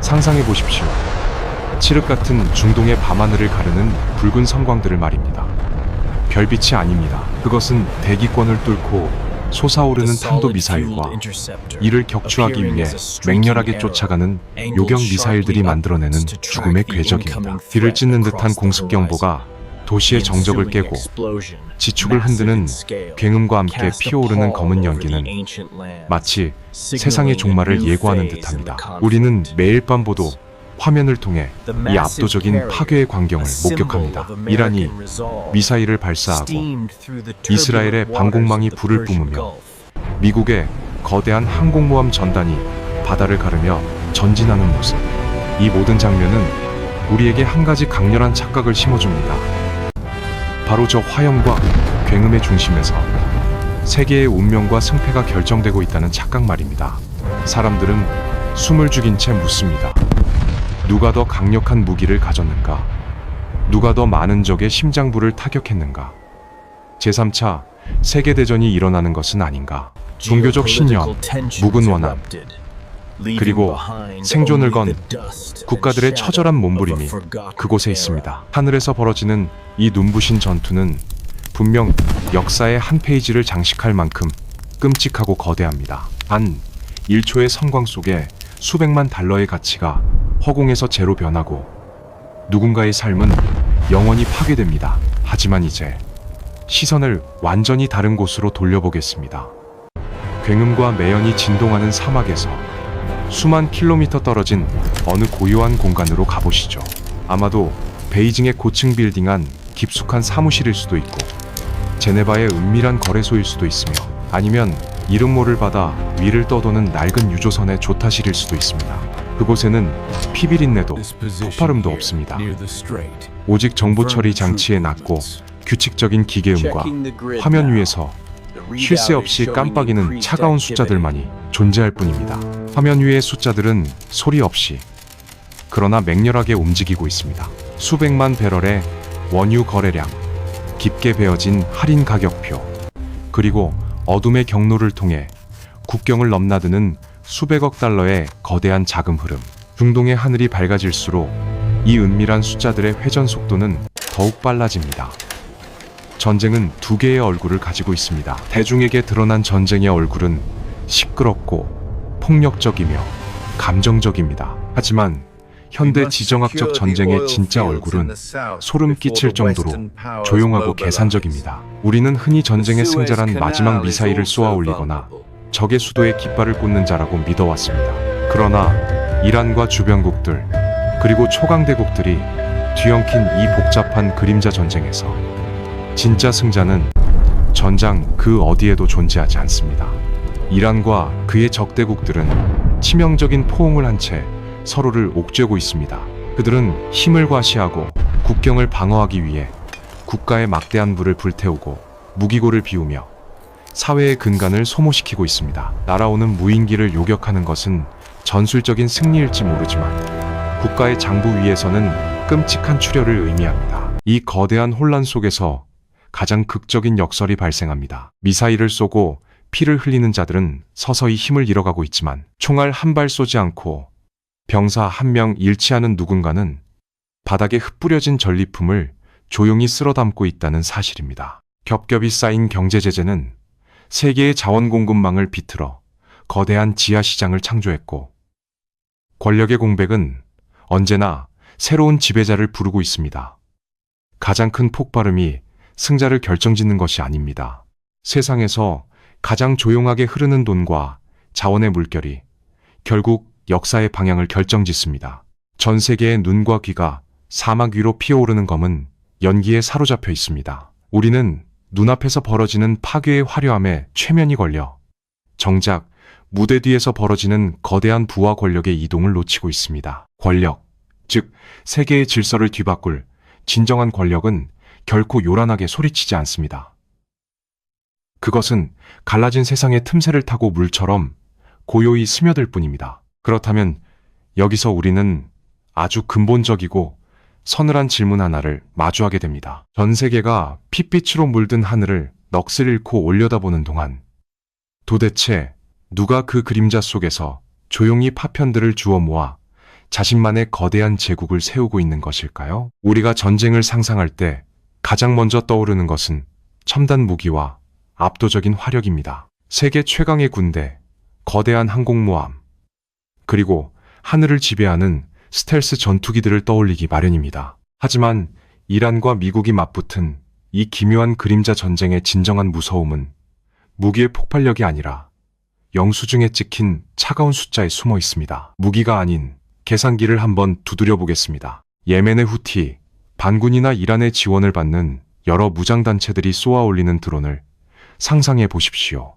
상상해 보십시오. 칠흑 같은 중동의 밤하늘을 가르는 붉은 성광들을 말입니다. 별빛이 아닙니다. 그것은 대기권을 뚫고 솟아오르는 탄도미사일과 이를 격추하기 위해 맹렬하게 쫓아가는 요격 미사일들이 만들어내는 죽음의 궤적입니다. 뒤를 찢는 듯한 공습경보가 도시의 정적을 깨고 지축을 흔드는 굉음과 함께 피어오르는 검은 연기는 마치 세상의 종말을 예고하는 듯합니다. 우리는 매일 밤 보도 화면을 통해 이 압도적인 파괴의 광경을 목격합니다. 이란이 미사일을 발사하고 이스라엘의 방공망이 불을 뿜으며 미국의 거대한 항공모함 전단이 바다를 가르며 전진하는 모습. 이 모든 장면은 우리에게 한 가지 강렬한 착각을 심어줍니다. 바로 저 화염과 굉음의 중심에서 세계의 운명과 승패가 결정되고 있다는 착각 말입니다. 사람들은 숨을 죽인 채 묻습니다. 누가 더 강력한 무기를 가졌는가? 누가 더 많은 적의 심장부를 타격했는가? 제3차 세계대전이 일어나는 것은 아닌가? 종교적 신념, 묵은 원한, 그리고 생존을 건 국가들의 처절한 몸부림이 그곳에 있습니다. 하늘에서 벌어지는 이 눈부신 전투는 분명 역사의 한 페이지를 장식할 만큼 끔찍하고 거대합니다. 단 1초의 성광 속에 수백만 달러의 가치가 허공에서 제로 변하고 누군가의 삶은 영원히 파괴됩니다. 하지만 이제 시선을 완전히 다른 곳으로 돌려보겠습니다. 굉음과 매연이 진동하는 사막에서 수만 킬로미터 떨어진 어느 고요한 공간으로 가보시죠. 아마도 베이징의 고층 빌딩 안 깊숙한 사무실일 수도 있고 제네바의 은밀한 거래소일 수도 있으며 아니면 이름 모를 바다 위를 떠도는 낡은 유조선의 조타실일 수도 있습니다. 그곳에는 피비린내도 폭발음도 없습니다. 오직 정보 처리 장치에 낮고 규칙적인 기계음과 화면 위에서 쉴 새 없이 깜빡이는 차가운 숫자들만이 존재할 뿐입니다. 화면 위의 숫자들은 소리 없이 그러나 맹렬하게 움직이고 있습니다. 수백만 배럴의 원유 거래량, 깊게 베어진 할인 가격표, 그리고 어둠의 경로를 통해 국경을 넘나드는 수백억 달러의 거대한 자금 흐름. 중동의 하늘이 밝아질수록 이 은밀한 숫자들의 회전 속도는 더욱 빨라집니다. 전쟁은 두 개의 얼굴을 가지고 있습니다. 대중에게 드러난 전쟁의 얼굴은 시끄럽고 폭력적이며 감정적입니다. 하지만 현대 지정학적 전쟁의 진짜 얼굴은 소름 끼칠 정도로 조용하고 계산적입니다. 우리는 흔히 전쟁의 승자란 마지막 미사일을 쏘아 올리거나 적의 수도에 깃발을 꽂는 자라고 믿어왔습니다. 그러나 이란과 주변국들 그리고 초강대국들이 뒤엉킨 이 복잡한 그림자 전쟁에서 진짜 승자는 전장 그 어디에도 존재하지 않습니다. 이란과 그의 적대국들은 치명적인 포옹을 한 채 서로를 옥죄고 있습니다. 그들은 힘을 과시하고 국경을 방어하기 위해 국가의 막대한 부를 불태우고 무기고를 비우며 사회의 근간을 소모시키고 있습니다. 날아오는 무인기를 요격하는 것은 전술적인 승리일지 모르지만 국가의 장부 위에서는 끔찍한 출혈을 의미합니다. 이 거대한 혼란 속에서 가장 극적인 역설이 발생합니다. 미사일을 쏘고 피를 흘리는 자들은 서서히 힘을 잃어가고 있지만 총알 한 발 쏘지 않고 병사 한 명 잃지 않은 누군가는 바닥에 흩뿌려진 전리품을 조용히 쓸어 담고 있다는 사실입니다. 겹겹이 쌓인 경제 제재는 세계의 자원 공급망을 비틀어 거대한 지하시장을 창조했고 권력의 공백은 언제나 새로운 지배자를 부르고 있습니다. 가장 큰 폭발음이 승자를 결정짓는 것이 아닙니다. 세상에서 가장 조용하게 흐르는 돈과 자원의 물결이 결국 역사의 방향을 결정짓습니다. 전 세계의 눈과 귀가 사막 위로 피어오르는 검은 연기에 사로잡혀 있습니다. 우리는 눈앞에서 벌어지는 파괴의 화려함에 최면이 걸려 정작 무대 뒤에서 벌어지는 거대한 부와 권력의 이동을 놓치고 있습니다. 권력, 즉 세계의 질서를 뒤바꿀 진정한 권력은 결코 요란하게 소리치지 않습니다. 그것은 갈라진 세상의 틈새를 타고 물처럼 고요히 스며들 뿐입니다. 그렇다면 여기서 우리는 아주 근본적이고 서늘한 질문 하나를 마주하게 됩니다. 전 세계가 핏빛으로 물든 하늘을 넋을 잃고 올려다보는 동안 도대체 누가 그 그림자 속에서 조용히 파편들을 주워 모아 자신만의 거대한 제국을 세우고 있는 것일까요? 우리가 전쟁을 상상할 때 가장 먼저 떠오르는 것은 첨단 무기와 압도적인 화력입니다. 세계 최강의 군대, 거대한 항공모함, 그리고 하늘을 지배하는 스텔스 전투기들을 떠올리기 마련입니다. 하지만 이란과 미국이 맞붙은 이 기묘한 그림자 전쟁의 진정한 무서움은 무기의 폭발력이 아니라 영수증에 찍힌 차가운 숫자에 숨어 있습니다. 무기가 아닌 계산기를 한번 두드려 보겠습니다. 예멘의 후티, 반군이나 이란의 지원을 받는 여러 무장단체들이 쏘아 올리는 드론을 상상해 보십시오.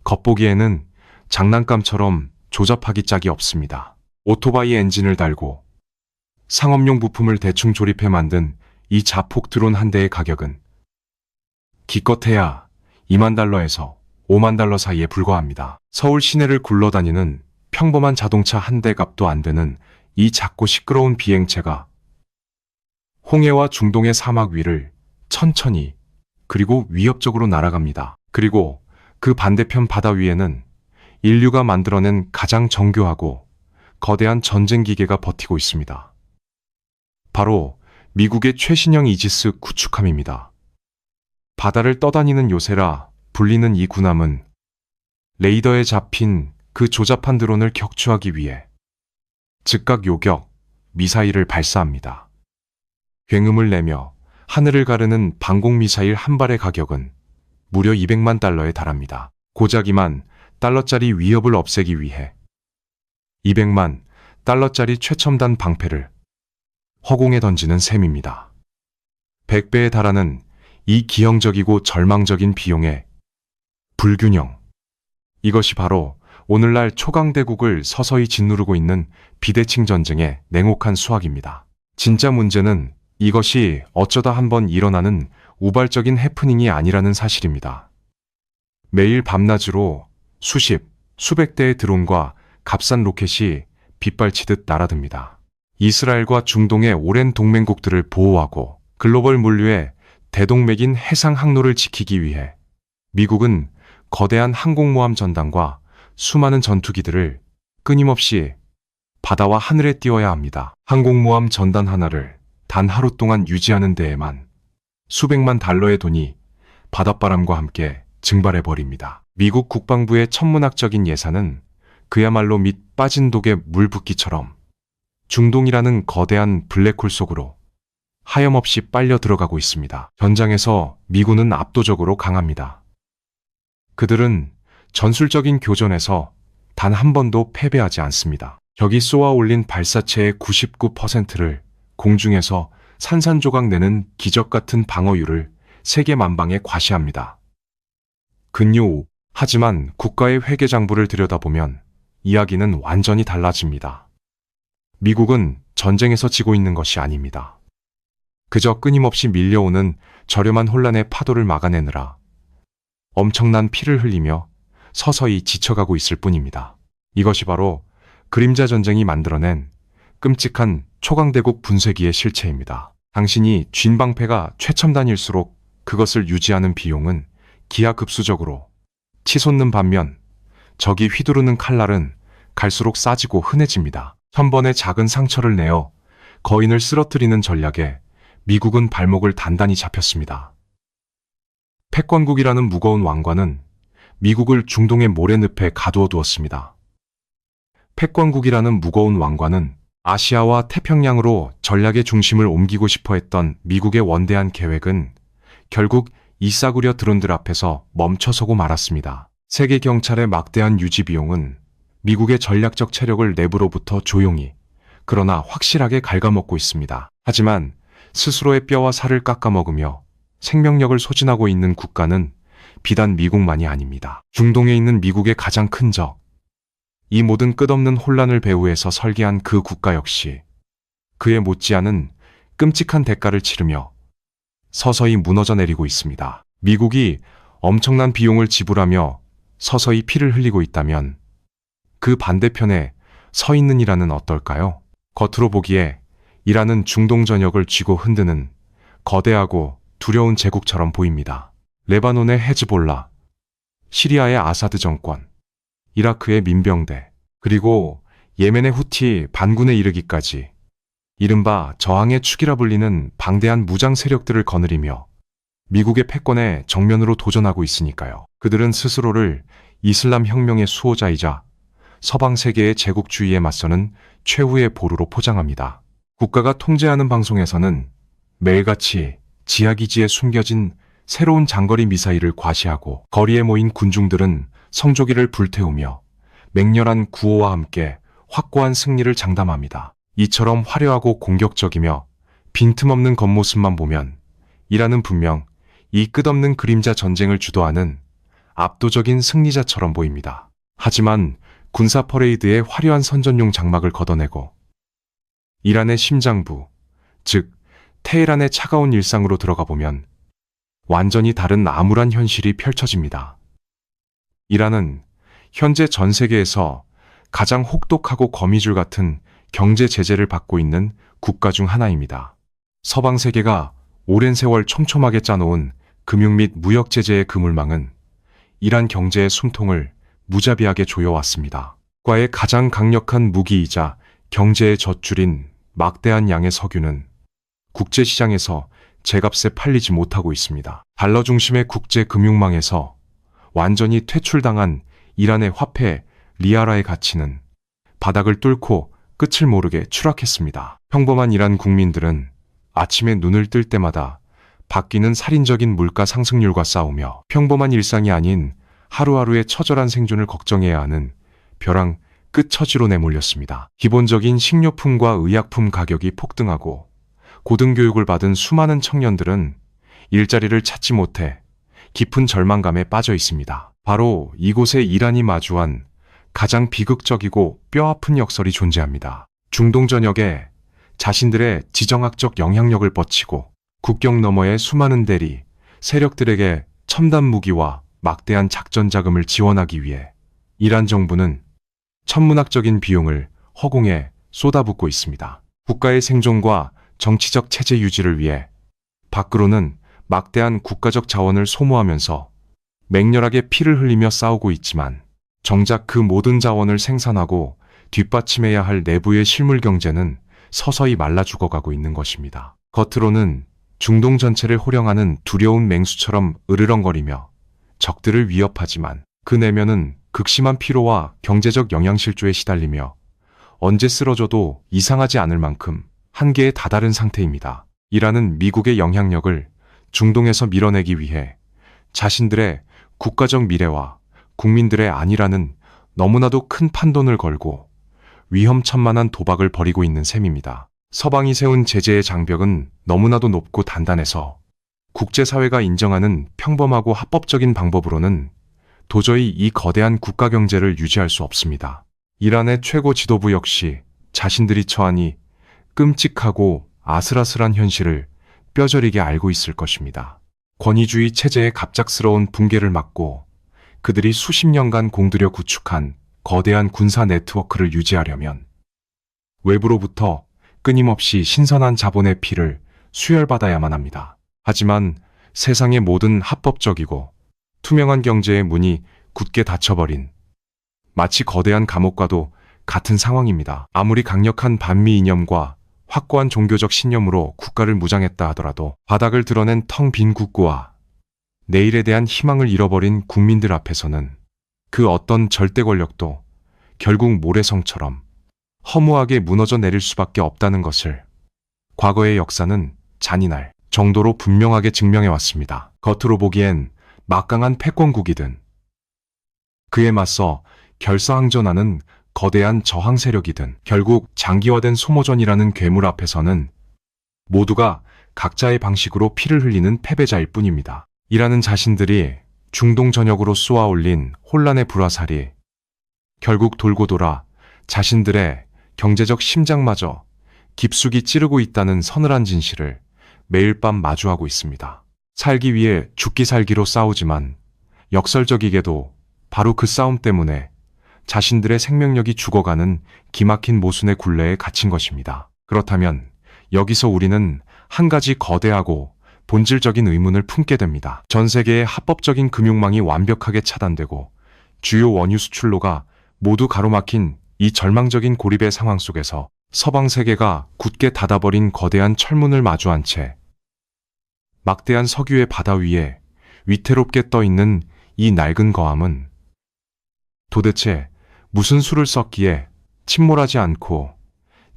겉보기에는 장난감처럼 조잡하기 짝이 없습니다. 오토바이 엔진을 달고 상업용 부품을 대충 조립해 만든 이 자폭 드론 한 대의 가격은 기껏해야 2만 달러에서 5만 달러 사이에 불과합니다. 서울 시내를 굴러다니는 평범한 자동차 한 대 값도 안 되는 이 작고 시끄러운 비행체가 홍해와 중동의 사막 위를 천천히 그리고 위협적으로 날아갑니다. 그리고 그 반대편 바다 위에는 인류가 만들어낸 가장 정교하고 거대한 전쟁 기계가 버티고 있습니다. 바로 미국의 최신형 이지스 구축함입니다. 바다를 떠다니는 요새라 불리는 이 군함은 레이더에 잡힌 그 조잡한 드론을 격추하기 위해 즉각 요격 미사일을 발사합니다. 굉음을 내며 하늘을 가르는 방공미사일 한 발의 가격은 무려 200만 달러에 달합니다. 고작 2만 달러짜리 위협을 없애기 위해 200만 달러짜리 최첨단 방패를 허공에 던지는 셈입니다. 100배에 달하는 이 기형적이고 절망적인 비용의 불균형. 이것이 바로 오늘날 초강대국을 서서히 짓누르고 있는 비대칭 전쟁의 냉혹한 수학입니다. 진짜 문제는 이것이 어쩌다 한번 일어나는 우발적인 해프닝이 아니라는 사실입니다. 매일 밤낮으로 수백 대의 드론과 값싼 로켓이 빗발치듯 날아듭니다. 이스라엘과 중동의 오랜 동맹국들을 보호하고 글로벌 물류의 대동맥인 해상 항로를 지키기 위해 미국은 거대한 항공모함 전단과 수많은 전투기들을 끊임없이 바다와 하늘에 띄워야 합니다. 항공모함 전단 하나를 단 하루 동안 유지하는 데에만 수백만 달러의 돈이 바닷바람과 함께 증발해버립니다. 미국 국방부의 천문학적인 예산은 그야말로 밑 빠진 독에 물 붓기처럼 중동이라는 거대한 블랙홀 속으로 하염없이 빨려 들어가고 있습니다. 전장에서 미군은 압도적으로 강합니다. 그들은 전술적인 교전에서 단 한 번도 패배하지 않습니다. 적이 쏘아 올린 발사체의 99%를 공중에서 산산조각 내는 기적 같은 방어율을 세계 만방에 과시합니다. 근요. 하지만 국가의 회계장부를 들여다보면 이야기는 완전히 달라집니다. 미국은 전쟁에서 지고 있는 것이 아닙니다. 그저 끊임없이 밀려오는 저렴한 혼란의 파도를 막아내느라 엄청난 피를 흘리며 서서히 지쳐가고 있을 뿐입니다. 이것이 바로 그림자 전쟁이 만들어낸 끔찍한 초강대국 분쇄기의 실체입니다. 당신이 쥔 방패가 최첨단일수록 그것을 유지하는 비용은 기하급수적으로 치솟는 반면 적이 휘두르는 칼날은 갈수록 싸지고 흔해집니다. 1000번의 작은 상처를 내어 거인을 쓰러뜨리는 전략에 미국은 발목을 단단히 잡혔습니다. 패권국이라는 무거운 왕관은 미국을 중동의 모래늪에 가두어 두었습니다. 패권국이라는 무거운 왕관은 아시아와 태평양으로 전략의 중심을 옮기고 싶어 했던 미국의 원대한 계획은 결국 이 싸구려 드론들 앞에서 멈춰서고 말았습니다. 세계 경찰의 막대한 유지 비용은 미국의 전략적 체력을 내부로부터 조용히 그러나 확실하게 갉아먹고 있습니다. 하지만 스스로의 뼈와 살을 깎아먹으며 생명력을 소진하고 있는 국가는 비단 미국만이 아닙니다. 중동에 있는 미국의 가장 큰 적, 이 모든 끝없는 혼란을 배후에서 설계한 그 국가 역시 그에 못지않은 끔찍한 대가를 치르며 서서히 무너져 내리고 있습니다. 미국이 엄청난 비용을 지불하며 서서히 피를 흘리고 있다면 그 반대편에 서 있는 이란은 어떨까요? 겉으로 보기에 이란은 중동 전역을 쥐고 흔드는 거대하고 두려운 제국처럼 보입니다. 레바논의 헤즈볼라, 시리아의 아사드 정권, 이라크의 민병대, 그리고 예멘의 후티 반군에 이르기까지 이른바 저항의 축이라 불리는 방대한 무장 세력들을 거느리며 미국의 패권에 정면으로 도전하고 있으니까요. 그들은 스스로를 이슬람 혁명의 수호자이자 서방 세계의 제국주의에 맞서는 최후의 보루로 포장합니다. 국가가 통제하는 방송에서는 매일같이 지하기지에 숨겨진 새로운 장거리 미사일을 과시하고 거리에 모인 군중들은 성조기를 불태우며 맹렬한 구호와 함께 확고한 승리를 장담합니다. 이처럼 화려하고 공격적이며 빈틈없는 겉모습만 보면 이란은 분명 이 끝없는 그림자 전쟁을 주도하는 압도적인 승리자처럼 보입니다. 하지만 군사 퍼레이드의 화려한 선전용 장막을 걷어내고 이란의 심장부, 즉 테헤란의 차가운 일상으로 들어가 보면 완전히 다른 암울한 현실이 펼쳐집니다. 이란은 현재 전 세계에서 가장 혹독하고 거미줄 같은 경제 제재를 받고 있는 국가 중 하나입니다. 서방 세계가 오랜 세월 촘촘하게 짜놓은 금융 및 무역 제재의 그물망은 이란 경제의 숨통을 무자비하게 조여왔습니다. 국가의 가장 강력한 무기이자 경제의 젖줄인 막대한 양의 석유는 국제시장에서 제값에 팔리지 못하고 있습니다. 달러 중심의 국제 금융망에서 완전히 퇴출당한 이란의 화폐 리아라의 가치는 바닥을 뚫고 끝을 모르게 추락했습니다. 평범한 이란 국민들은 아침에 눈을 뜰 때마다 바뀌는 살인적인 물가 상승률과 싸우며 평범한 일상이 아닌 하루하루의 처절한 생존을 걱정해야 하는 벼랑 끝처지로 내몰렸습니다. 기본적인 식료품과 의약품 가격이 폭등하고 고등교육을 받은 수많은 청년들은 일자리를 찾지 못해 깊은 절망감에 빠져 있습니다. 바로 이곳에 이란이 마주한 가장 비극적이고 뼈아픈 역설이 존재합니다. 중동 전역에 자신들의 지정학적 영향력을 뻗치고 국경 너머의 수많은 대리, 세력들에게 첨단 무기와 막대한 작전 자금을 지원하기 위해 이란 정부는 천문학적인 비용을 허공에 쏟아붓고 있습니다. 국가의 생존과 정치적 체제 유지를 위해 밖으로는 막대한 국가적 자원을 소모하면서 맹렬하게 피를 흘리며 싸우고 있지만 정작 그 모든 자원을 생산하고 뒷받침해야 할 내부의 실물 경제는 서서히 말라 죽어가고 있는 것입니다. 겉으로는 중동 전체를 호령하는 두려운 맹수처럼 으르렁거리며 적들을 위협하지만 그 내면은 극심한 피로와 경제적 영양실조에 시달리며 언제 쓰러져도 이상하지 않을 만큼 한계에 다다른 상태입니다. 이란은 미국의 영향력을 중동에서 밀어내기 위해 자신들의 국가적 미래와 국민들의 안위라는 너무나도 큰 판돈을 걸고 위험천만한 도박을 벌이고 있는 셈입니다. 서방이 세운 제재의 장벽은 너무나도 높고 단단해서 국제사회가 인정하는 평범하고 합법적인 방법으로는 도저히 이 거대한 국가 경제를 유지할 수 없습니다. 이란의 최고 지도부 역시 자신들이 처한 끔찍하고 아슬아슬한 현실을 뼈저리게 알고 있을 것입니다. 권위주의 체제의 갑작스러운 붕괴를 막고 그들이 수십 년간 공들여 구축한 거대한 군사 네트워크를 유지하려면 외부로부터 끊임없이 신선한 자본의 피를 수혈받아야만 합니다. 하지만 세상의 모든 합법적이고 투명한 경제의 문이 굳게 닫혀버린 마치 거대한 감옥과도 같은 상황입니다. 아무리 강력한 반미 이념과 확고한 종교적 신념으로 국가를 무장했다 하더라도 바닥을 드러낸 텅 빈 국구와 내일에 대한 희망을 잃어버린 국민들 앞에서는 그 어떤 절대 권력도 결국 모래성처럼 허무하게 무너져 내릴 수밖에 없다는 것을 과거의 역사는 잔인할 정도로 분명하게 증명해왔습니다. 겉으로 보기엔 막강한 패권국이든 그에 맞서 결사항전하는 거대한 저항 세력이든 결국 장기화된 소모전이라는 괴물 앞에서는 모두가 각자의 방식으로 피를 흘리는 패배자일 뿐입니다. 이라는 자신들이 중동 전역으로 쏘아올린 혼란의 불화살이 결국 돌고 돌아 자신들의 경제적 심장마저 깊숙이 찌르고 있다는 서늘한 진실을 매일 밤 마주하고 있습니다. 살기 위해 죽기 살기로 싸우지만 역설적이게도 바로 그 싸움 때문에 자신들의 생명력이 죽어가는 기막힌 모순의 굴레에 갇힌 것입니다. 그렇다면 여기서 우리는 한 가지 거대하고 본질적인 의문을 품게 됩니다. 전 세계의 합법적인 금융망이 완벽하게 차단되고 주요 원유 수출로가 모두 가로막힌 이 절망적인 고립의 상황 속에서 서방 세계가 굳게 닫아버린 거대한 철문을 마주한 채 막대한 석유의 바다 위에 위태롭게 떠 있는 이 낡은 거함은 도대체 무슨 수를 썼기에 침몰하지 않고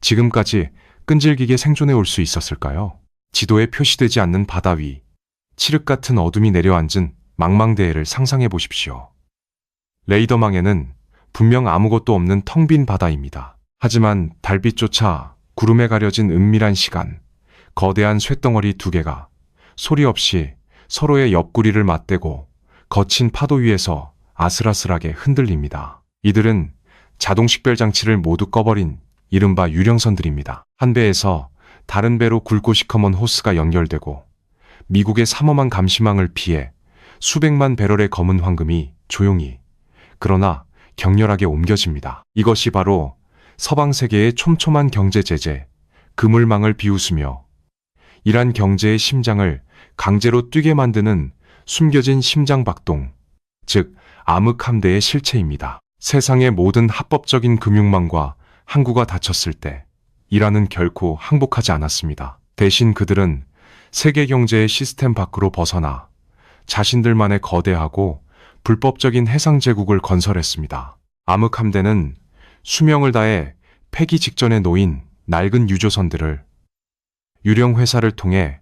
지금까지 끈질기게 생존해 올 수 있었을까요? 지도에 표시되지 않는 바다 위, 칠흑 같은 어둠이 내려앉은 망망대해를 상상해 보십시오. 레이더망에는 분명 아무것도 없는 텅 빈 바다입니다. 하지만 달빛조차 구름에 가려진 은밀한 시간, 거대한 쇳덩어리 두 개가 소리 없이 서로의 옆구리를 맞대고 거친 파도 위에서 아슬아슬하게 흔들립니다. 이들은 자동 식별 장치를 모두 꺼버린 이른바 유령선들입니다. 한 배에서 다른 배로 굵고 시커먼 호스가 연결되고 미국의 삼엄한 감시망을 피해 수백만 배럴의 검은 황금이 조용히 그러나 격렬하게 옮겨집니다. 이것이 바로 서방 세계의 촘촘한 경제 제재, 그물망을 비웃으며 이란 경제의 심장을 강제로 뛰게 만드는 숨겨진 심장박동, 즉 암흑함대의 실체입니다. 세상의 모든 합법적인 금융망과 항구가 닫혔을 때 이란은 결코 항복하지 않았습니다. 대신 그들은 세계 경제의 시스템 밖으로 벗어나 자신들만의 거대하고 불법적인 해상 제국을 건설했습니다. 암흑함대는 수명을 다해 폐기 직전에 놓인 낡은 유조선들을 유령 회사를 통해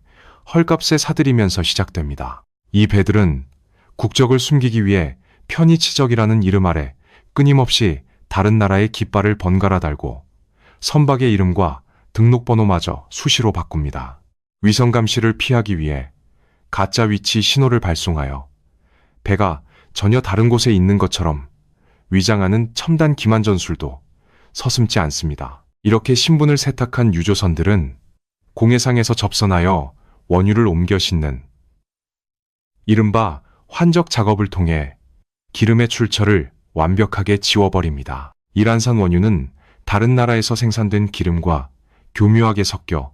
헐값에 사들이면서 시작됩니다. 이 배들은 국적을 숨기기 위해 편의치적이라는 이름 아래 끊임없이 다른 나라의 깃발을 번갈아 달고 선박의 이름과 등록번호마저 수시로 바꿉니다. 위성 감시를 피하기 위해 가짜 위치 신호를 발송하여 배가 전혀 다른 곳에 있는 것처럼 위장하는 첨단 기만 전술도 서슴지 않습니다. 이렇게 신분을 세탁한 유조선들은 공해상에서 접선하여 원유를 옮겨 싣는 이른바 환적 작업을 통해 기름의 출처를 완벽하게 지워버립니다. 이란산 원유는 다른 나라에서 생산된 기름과 교묘하게 섞여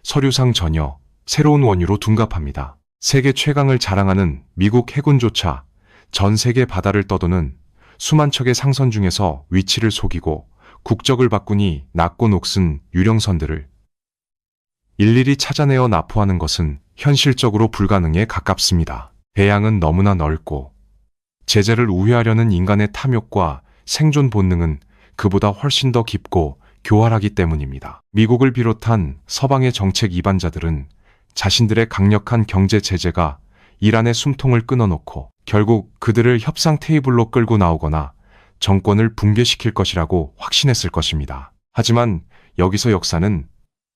서류상 전혀 새로운 원유로 둔갑합니다. 세계 최강을 자랑하는 미국 해군조차 전 세계 바다를 떠도는 수만 척의 상선 중에서 위치를 속이고 국적을 바꾸니 낮고 녹슨 유령선들을 일일이 찾아내어 납포하는 것은 현실적으로 불가능에 가깝습니다. 배양은 너무나 넓고 제재를 우회하려는 인간의 탐욕과 생존 본능은 그보다 훨씬 더 깊고 교활하기 때문입니다. 미국을 비롯한 서방의 정책 이반자들은 자신들의 강력한 경제 제재가 이란의 숨통을 끊어놓고 결국 그들을 협상 테이블로 끌고 나오거나 정권을 붕괴시킬 것이라고 확신했을 것입니다. 하지만 여기서 역사는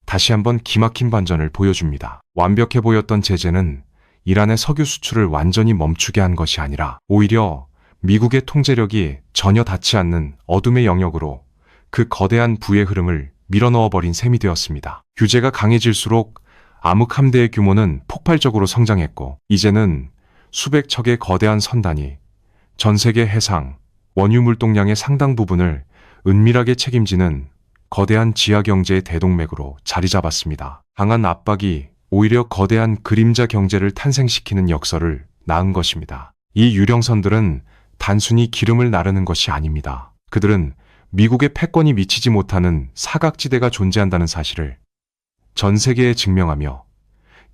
다시 한번 기막힌 반전을 보여줍니다. 완벽해 보였던 제재는 이란의 석유 수출을 완전히 멈추게 한 것이 아니라 오히려 미국의 통제력이 전혀 닿지 않는 어둠의 영역으로 그 거대한 부의 흐름을 밀어넣어버린 셈이 되었습니다. 규제가 강해질수록 암흑함대의 규모는 폭발적으로 성장했고 이제는 수백 척의 거대한 선단이 전 세계 해상, 원유 물동량의 상당 부분을 은밀하게 책임지는 거대한 지하경제의 대동맥으로 자리 잡았습니다. 강한 압박이 오히려 거대한 그림자 경제를 탄생시키는 역설을 낳은 것입니다. 이 유령선들은 단순히 기름을 나르는 것이 아닙니다. 그들은 미국의 패권이 미치지 못하는 사각지대가 존재한다는 사실을 전 세계에 증명하며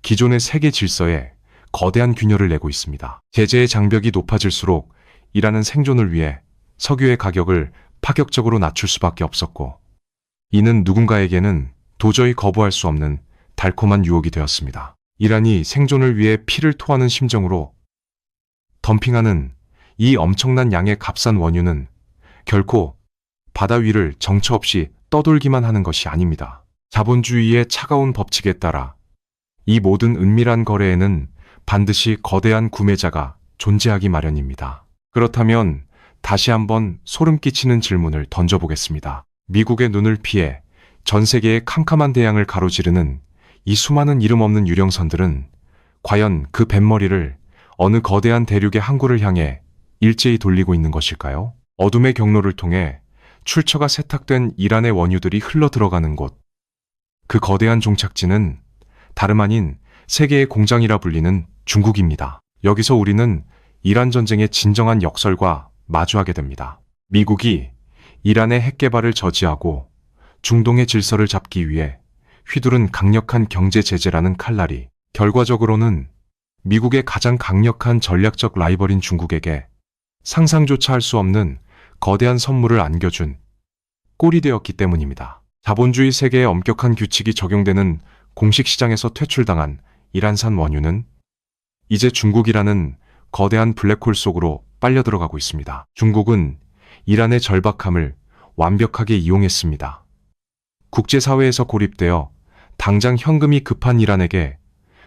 기존의 세계 질서에 거대한 균열을 내고 있습니다. 제재의 장벽이 높아질수록 이란은 생존을 위해 석유의 가격을 파격적으로 낮출 수밖에 없었고 이는 누군가에게는 도저히 거부할 수 없는 달콤한 유혹이 되었습니다. 이란이 생존을 위해 피를 토하는 심정으로 덤핑하는 이 엄청난 양의 값싼 원유는 결코 바다 위를 정처 없이 떠돌기만 하는 것이 아닙니다. 자본주의의 차가운 법칙에 따라 이 모든 은밀한 거래에는 반드시 거대한 구매자가 존재하기 마련입니다. 그렇다면 다시 한번 소름 끼치는 질문을 던져보겠습니다. 미국의 눈을 피해 전 세계의 캄캄한 대양을 가로지르는 이 수많은 이름 없는 유령선들은 과연 그 뱃머리를 어느 거대한 대륙의 항구를 향해 일제히 돌리고 있는 것일까요? 어둠의 경로를 통해 출처가 세탁된 이란의 원유들이 흘러 들어가는 곳. 그 거대한 종착지는 다름 아닌 세계의 공장이라 불리는 중국입니다. 여기서 우리는 이란 전쟁의 진정한 역설과 마주하게 됩니다. 미국이 이란의 핵 개발을 저지하고 중동의 질서를 잡기 위해 휘두른 강력한 경제 제재라는 칼날이 결과적으로는 미국의 가장 강력한 전략적 라이벌인 중국에게 상상조차 할 수 없는 거대한 선물을 안겨준 꼴이 되었기 때문입니다. 자본주의 세계의 엄격한 규칙이 적용되는 공식 시장에서 퇴출당한 이란산 원유는 이제 중국이라는 거대한 블랙홀 속으로 빨려 들어가고 있습니다. 중국은 이란의 절박함을 완벽하게 이용했습니다. 국제사회에서 고립되어 당장 현금이 급한 이란에게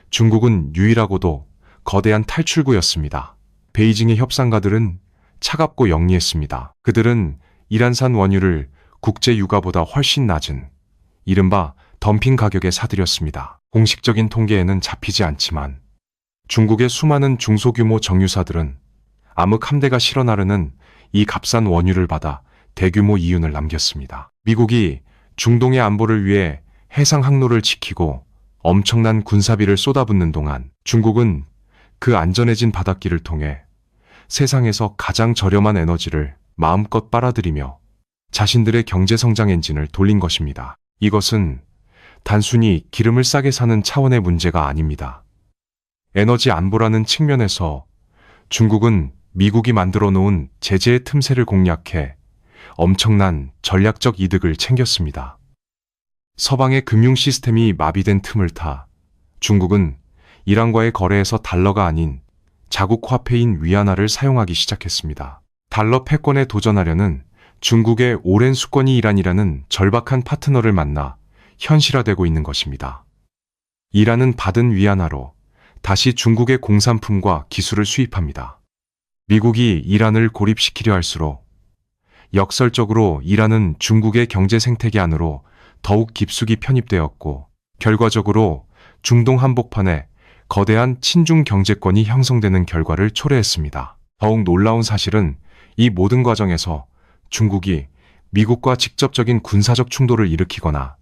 중국은 유일하고도 거대한 탈출구였습니다. 베이징의 협상가들은 차갑고 영리했습니다. 그들은 이란산 원유를 국제 유가보다 훨씬 낮은 이른바 덤핑 가격에 사들였습니다. 공식적인 통계에는 잡히지 않지만 중국의 수많은 중소규모 정유사들은 암흑 함대가 실어 나르는 이 값싼 원유를 받아 대규모 이윤을 남겼습니다. 미국이 중동의 안보를 위해 해상 항로를 지키고 엄청난 군사비를 쏟아붓는 동안 중국은 그 안전해진 바닷길을 통해 세상에서 가장 저렴한 에너지를 마음껏 빨아들이며 자신들의 경제성장 엔진을 돌린 것입니다. 이것은 단순히 기름을 싸게 사는 차원의 문제가 아닙니다. 에너지 안보라는 측면에서 중국은 미국이 만들어 놓은 제재의 틈새를 공략해 엄청난 전략적 이득을 챙겼습니다. 서방의 금융 시스템이 마비된 틈을 타 중국은 이란과의 거래에서 달러가 아닌 자국 화폐인 위안화를 사용하기 시작했습니다. 달러 패권에 도전하려는 중국의 오랜 수권이 이란이라는 절박한 파트너를 만나 현실화되고 있는 것입니다. 이란은 받은 위안화로 다시 중국의 공산품과 기술을 수입합니다. 미국이 이란을 고립시키려 할수록 역설적으로 이란은 중국의 경제 생태계 안으로 더욱 깊숙이 편입되었고 결과적으로 중동 한복판에 거대한 친중 경제권이 형성되는 결과를 초래했습니다. 더욱 놀라운 사실은 이 모든 과정에서 중국이 미국과 직접적인 군사적 충돌을 일으키거나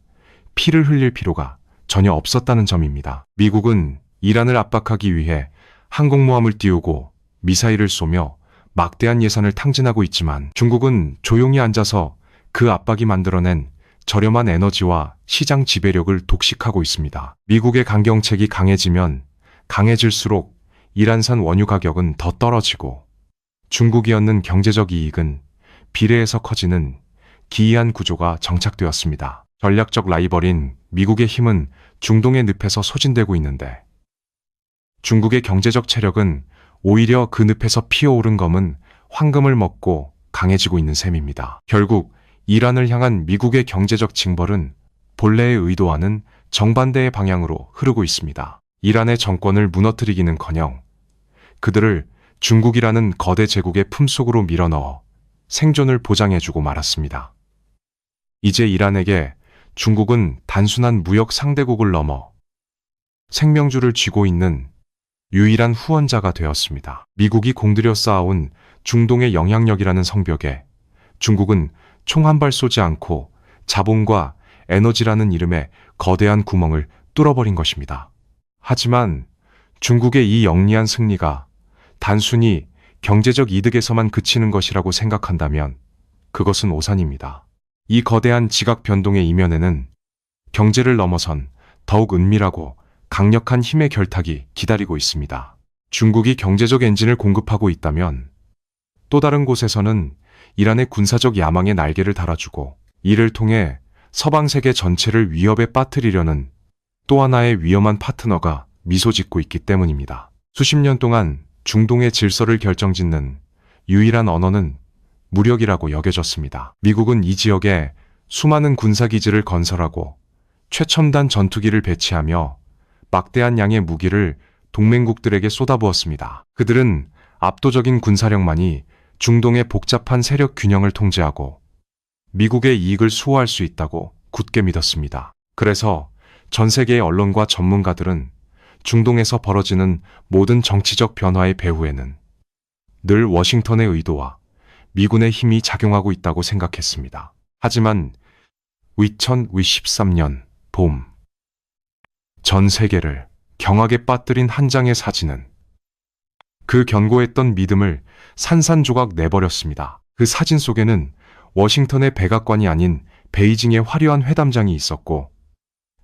피를 흘릴 필요가 전혀 없었다는 점입니다. 미국은 이란을 압박하기 위해 항공모함을 띄우고 미사일을 쏘며 막대한 예산을 탕진하고 있지만 중국은 조용히 앉아서 그 압박이 만들어낸 저렴한 에너지와 시장 지배력을 독식하고 있습니다. 미국의 강경책이 강해지면 강해질수록 이란산 원유 가격은 더 떨어지고 중국이 얻는 경제적 이익은 비례해서 커지는 기이한 구조가 정착되었습니다. 전략적 라이벌인 미국의 힘은 중동의 늪에서 소진되고 있는데 중국의 경제적 체력은 오히려 그 늪에서 피어오른 검은 황금을 먹고 강해지고 있는 셈입니다. 결국 이란을 향한 미국의 경제적 징벌은 본래의 의도와는 정반대의 방향으로 흐르고 있습니다. 이란의 정권을 무너뜨리기는커녕 그들을 중국이라는 거대 제국의 품속으로 밀어넣어 생존을 보장해주고 말았습니다. 이제 이란에게 중국은 단순한 무역 상대국을 넘어 생명줄을 쥐고 있는 유일한 후원자가 되었습니다. 미국이 공들여 쌓아온 중동의 영향력이라는 성벽에 중국은 총 한 발 쏘지 않고 자본과 에너지라는 이름의 거대한 구멍을 뚫어버린 것입니다. 하지만 중국의 이 영리한 승리가 단순히 경제적 이득에서만 그치는 것이라고 생각한다면 그것은 오산입니다. 이 거대한 지각 변동의 이면에는 경제를 넘어선 더욱 은밀하고 강력한 힘의 결탁이 기다리고 있습니다. 중국이 경제적 엔진을 공급하고 있다면 또 다른 곳에서는 이란의 군사적 야망에 날개를 달아주고 이를 통해 서방 세계 전체를 위협에 빠뜨리려는 또 하나의 위험한 파트너가 미소 짓고 있기 때문입니다. 수십 년 동안 중동의 질서를 결정짓는 유일한 언어는 무력이라고 여겨졌습니다. 미국은 이 지역에 수많은 군사기지를 건설하고 최첨단 전투기를 배치하며 막대한 양의 무기를 동맹국들에게 쏟아부었습니다. 그들은 압도적인 군사력만이 중동의 복잡한 세력 균형을 통제하고 미국의 이익을 수호할 수 있다고 굳게 믿었습니다. 그래서 전 세계의 언론과 전문가들은 중동에서 벌어지는 모든 정치적 변화의 배후에는 늘 워싱턴의 의도와 미군의 힘이 작용하고 있다고 생각했습니다. 하지만 2013년 봄, 전 세계를 경악에 빠뜨린 한 장의 사진은 그 견고했던 믿음을 산산조각 내버렸습니다. 그 사진 속에는 워싱턴의 백악관이 아닌 베이징의 화려한 회담장이 있었고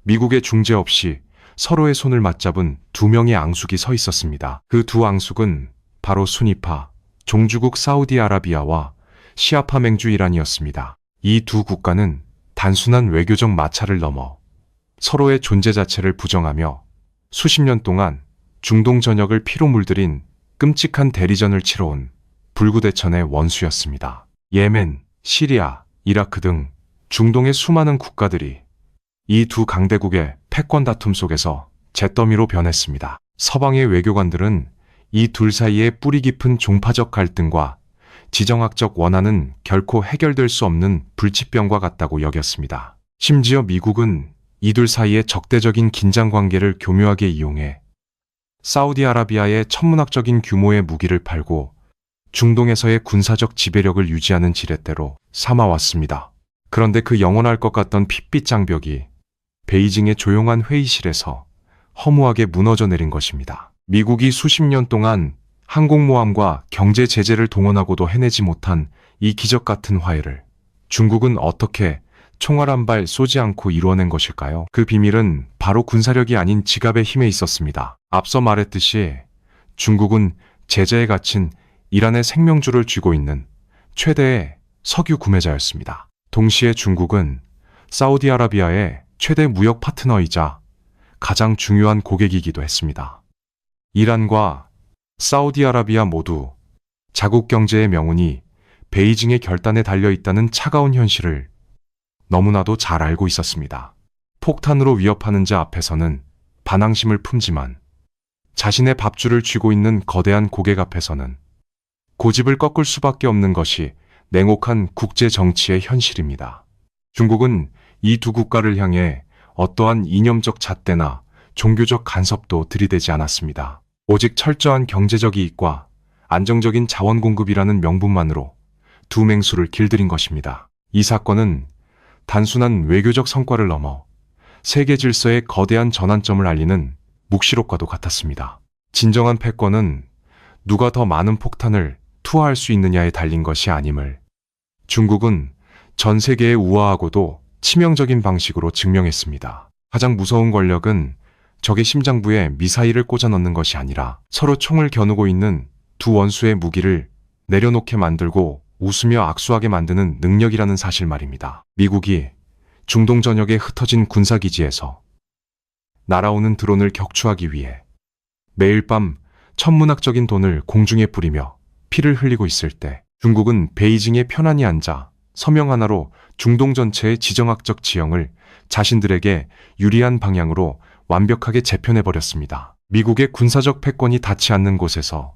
미국의 중재 없이 서로의 손을 맞잡은 두 명의 앙숙이 서 있었습니다. 그 두 앙숙은 바로 순위파 종주국 사우디아라비아와 시아파 맹주 이란이었습니다. 이 두 국가는 단순한 외교적 마찰을 넘어 서로의 존재 자체를 부정하며 수십 년 동안 중동 전역을 피로 물들인 끔찍한 대리전을 치러온 불구대천의 원수였습니다. 예멘, 시리아, 이라크 등 중동의 수많은 국가들이 이 두 강대국의 패권 다툼 속에서 잿더미로 변했습니다. 서방의 외교관들은 이 둘 사이의 뿌리 깊은 종파적 갈등과 지정학적 원한은 결코 해결될 수 없는 불치병과 같다고 여겼습니다. 심지어 미국은 이 둘 사이의 적대적인 긴장 관계를 교묘하게 이용해 사우디아라비아에 천문학적인 규모의 무기를 팔고 중동에서의 군사적 지배력을 유지하는 지렛대로 삼아왔습니다. 그런데 그 영원할 것 같던 핏빛 장벽이 베이징의 조용한 회의실에서 허무하게 무너져 내린 것입니다. 미국이 수십 년 동안 항공모함과 경제 제재를 동원하고도 해내지 못한 이 기적 같은 화해를 중국은 어떻게 총알 한 발 쏘지 않고 이루어낸 것일까요? 그 비밀은 바로 군사력이 아닌 지갑의 힘에 있었습니다. 앞서 말했듯이 중국은 제재에 갇힌 이란의 생명줄을 쥐고 있는 최대의 석유 구매자였습니다. 동시에 중국은 사우디아라비아의 최대 무역 파트너이자 가장 중요한 고객이기도 했습니다. 이란과 사우디아라비아 모두 자국 경제의 명운이 베이징의 결단에 달려있다는 차가운 현실을 너무나도 잘 알고 있었습니다. 폭탄으로 위협하는 자 앞에서는 반항심을 품지만 자신의 밥줄을 쥐고 있는 거대한 고객 앞에서는 고집을 꺾을 수밖에 없는 것이 냉혹한 국제 정치의 현실입니다. 중국은 이 두 국가를 향해 어떠한 이념적 잣대나 종교적 간섭도 들이대지 않았습니다. 오직 철저한 경제적 이익과 안정적인 자원 공급이라는 명분만으로 두 맹수를 길들인 것입니다. 이 사건은 단순한 외교적 성과를 넘어 세계 질서의 거대한 전환점을 알리는 묵시록과도 같았습니다. 진정한 패권은 누가 더 많은 폭탄을 투하할 수 있느냐에 달린 것이 아님을 중국은 전 세계에 우아하고도 치명적인 방식으로 증명했습니다. 가장 무서운 권력은 적의 심장부에 미사일을 꽂아 넣는 것이 아니라 서로 총을 겨누고 있는 두 원수의 무기를 내려놓게 만들고 웃으며 악수하게 만드는 능력이라는 사실 말입니다. 미국이 중동 전역에 흩어진 군사기지에서 날아오는 드론을 격추하기 위해 매일 밤 천문학적인 돈을 공중에 뿌리며 피를 흘리고 있을 때 중국은 베이징에 편안히 앉아 서명 하나로 중동 전체의 지정학적 지형을 자신들에게 유리한 방향으로 완벽하게 재편해버렸습니다. 미국의 군사적 패권이 닿지 않는 곳에서